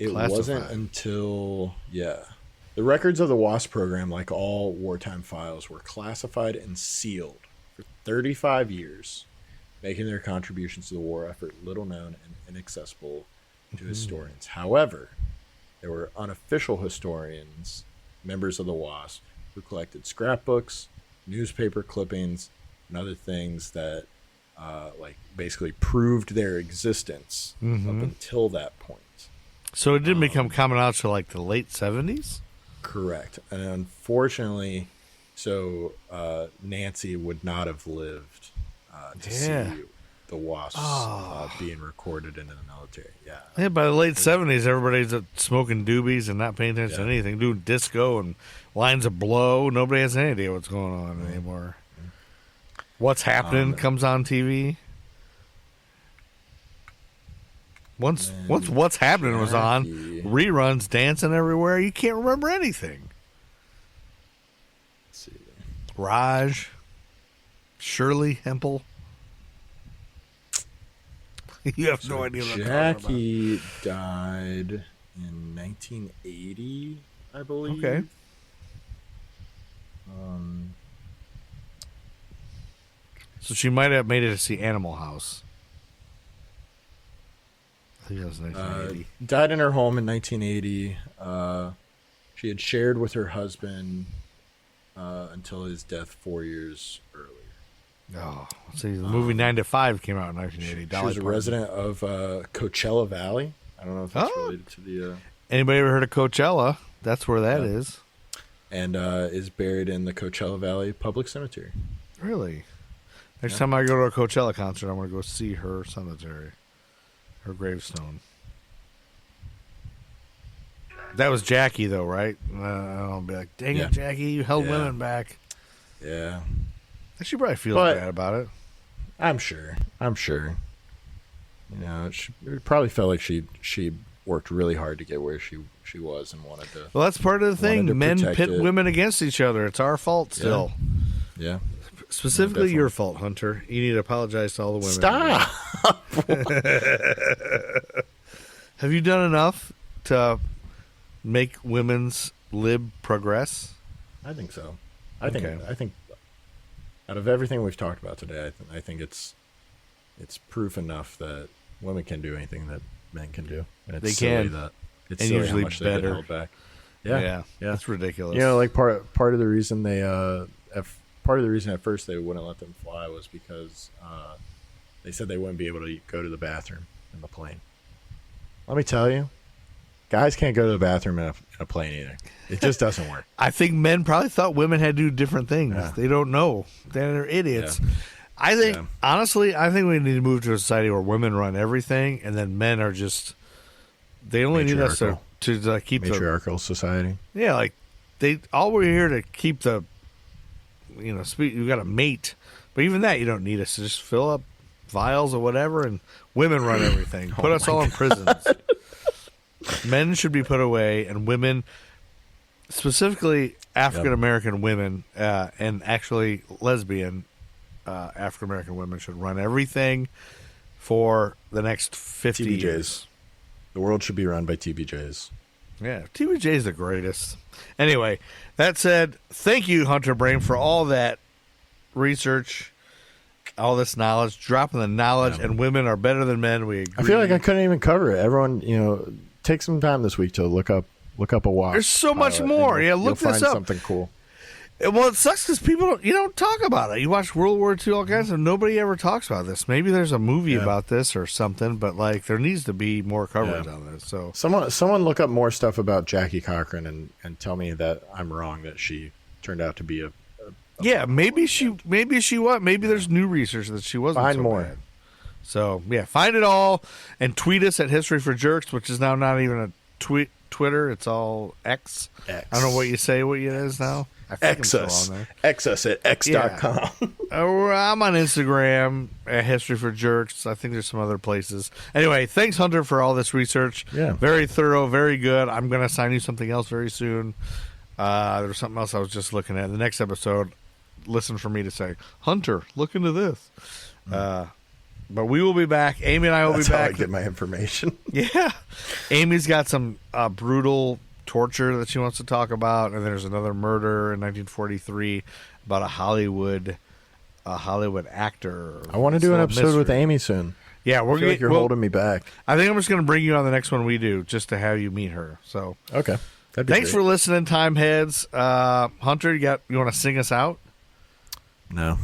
it wasn't until the records of the WASP program, like all wartime files, were classified and sealed for 35 years, making their contributions to the war effort little known and inaccessible to historians. However, there were unofficial historians, members of the WASP, who collected scrapbooks, newspaper clippings, and other things that basically proved their existence up until that point.
So it didn't become common out till the late 70s?
Correct. And unfortunately, Nancy would not have lived to see WASPs being recorded into the military. Yeah.
Yeah, by the late 70s, everybody's smoking doobies and not paying attention to anything, doing disco and lines of blow. Nobody has any idea what's going on anymore. What's Happening comes on TV. Once What's Happening was on, reruns dancing everywhere. You can't remember anything.
Let's see.
Raj, Shirley Hempel. You have no idea what I'm talking about.
Jackie died in 1980, I believe.
Okay. So she might have made it to see Animal House. I think that was 1980.
Died in her home in 1980. She had shared with her husband until his death 4 years earlier.
Oh, let's see. The movie 9 to 5 came out in 1980.
She was a resident of Coachella Valley. I don't know if that's related to the...
Anybody ever heard of Coachella? That's where that is.
And is buried in the Coachella Valley Public Cemetery.
Really? Next time I go to a Coachella concert, I'm going to go see her cemetery. Her gravestone. That was Jackie, though, right? I'll be like, dang it, Jackie, you held women back.
Yeah.
She probably feels bad about it.
I'm sure. You know, she probably felt like she worked really hard to get where she was and wanted to.
Well, that's part of the thing. Men pit women against each other. It's our fault still.
Yeah.
Specifically your fault, Hunter. You need to apologize to all the women.
Stop.
Have you done enough to make women's lib progress?
I think so. I think out of everything we've talked about today, I think it's proof enough that women can do anything that men can do, and it's silly that it's silly
usually
how much
better.
they get held back. Yeah,
that's ridiculous.
You know, like part of the reason at first they wouldn't let them fly was because they said they wouldn't be able to go to the bathroom in the plane. Let me tell you, guys can't go to the bathroom in a plane either. It just doesn't work.
I think men probably thought women had to do different things. Yeah. They don't know. They're idiots. Yeah. I think, honestly, we need to move to a society where women run everything, and then men are just, they only need us to keep the
matriarchal society.
Yeah, like all we're here to keep the, you got a mate, but even that you don't need us to just fill up vials or whatever, and women run everything. Put us all in prisons. Men should be put away, and women, specifically African American women, and actually lesbian African American women, should run everything for the next 50 years.
The world should be run by TBJs.
Yeah, TBJ is the greatest. Anyway, that said, thank you, Hunter Brame, for all that research, all this knowledge, dropping the knowledge, and women are better than men. We agree.
I feel like I couldn't even cover it. Everyone, take some time this week to look up a WASP.
There's so much more. Yeah, look this up.
Something cool.
Well, it sucks because people don't talk about it. You watch World War II, all kinds of, nobody ever talks about this. Maybe there's a movie about this or something, but there needs to be more coverage on this. So
someone look up more stuff about Jackie Cochran and tell me that I'm wrong, that she turned out to be a
maybe she was. Maybe there's new research that she wasn't.
Find
so
more.
Bad. So find it all and tweet us at History for Jerks, which is now not even a Twitter. It's all X. I don't know what you say. What it is now.
X us at x.com.
I'm on Instagram at History for Jerks. I think there's some other places. Anyway, thanks, Hunter, for all this research.
Yeah.
Very thorough, very good. I'm going to assign you something else very soon. There was something else I was just looking at. The next episode, listen for me to say, Hunter, look into this. But we will be back. Amy and I will be back.
That's how I get my information.
Yeah. Amy's got some brutal torture that she wants to talk about, and there's another murder in 1943 about a Hollywood actor.
I want to do an episode with Amy soon.
Yeah,
I feel like you're holding me back.
I think I'm just going to bring you on the next one we do, just to have you meet her. So
okay,
thanks for listening, Time Heads. Hunter, you want to sing us out?
No,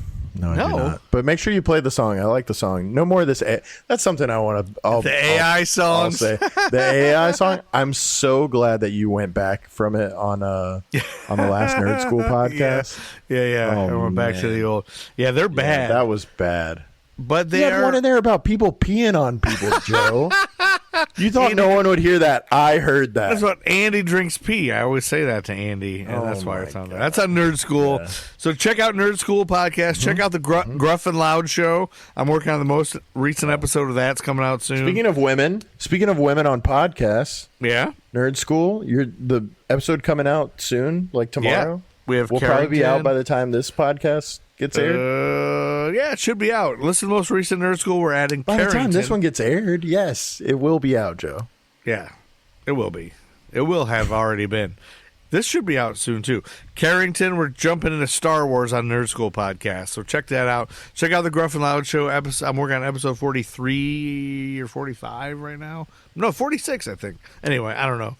I do not. But make sure you play the song. I like the song. No more of this. That's something I want to.
The AI songs.
I'll say the AI song. I'm so glad that you went back from it on the last Nerd School podcast.
Yeah.
Oh,
I went back to the old. Yeah, they're bad.
That was bad.
but
You had one in there about people peeing on people, Joe. You thought no one would hear that. I heard that.
That's what Andy drinks pee. I always say that to Andy, and that's why it's on there. That's on Nerd School. Yeah. So check out Nerd School podcast. Check out the Gruff and Loud show. I'm working on the most recent episode of that. It's coming out soon.
Speaking of women on podcasts,
yeah,
Nerd School. The episode coming out soon, like tomorrow.
Yeah.
We'll probably be out by the time this podcast gets aired.
Yeah, it should be out. Listen to the most recent Nerd School. We're adding
by
Carrington.
the time this one gets aired, yes, it will be out, Joe.
Yeah, it will be. It will have already been. This should be out soon, too. Carrington, we're jumping into Star Wars on Nerd School podcast, so check that out. Check out the Gruff and Loud show. I'm working on episode 43 or 45 right now. No, 46, I think. Anyway, I don't know.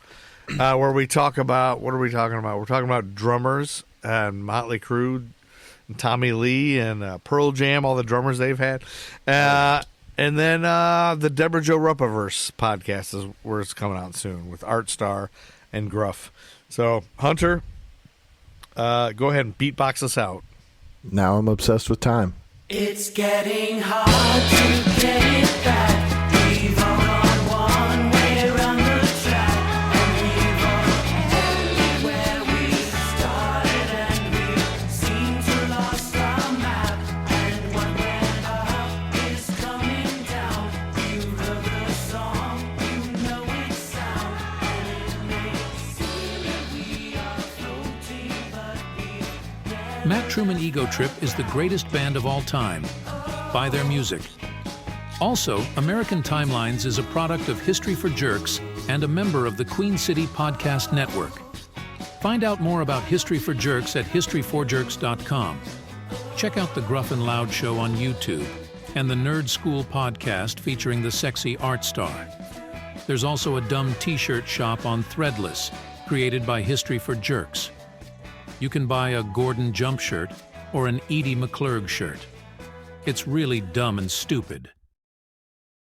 Where we talk about, what are we talking about? We're talking about drummers and Motley Crue, and Tommy Lee, and Pearl Jam, all the drummers they've had. And then the Deborah Jo Ruppaverse podcast is where it's coming out soon with Art Star and Gruff. So, Hunter, go ahead and beatbox us out.
Now I'm obsessed with time.
It's getting hard to get it back. We've all gone one way around the track, and we've all ended where we started, and we seem to lost our map. And what went up is coming down. You heard the song, you know its sound, and it may seem that we are floating, but we've never.
Matt Truman Ego Trip is the greatest band of all time. Buy their music. Also, American Timelines is a product of History for Jerks and a member of the Queen City Podcast Network. Find out more about History for Jerks at historyforjerks.com. Check out the Gruff and Loud show on YouTube and the Nerd School podcast featuring the sexy Art Star. There's also a dumb t-shirt shop on Threadless, created by History for Jerks. You can buy a Gordon Jump shirt or an Edie McClurg shirt. It's really dumb and stupid.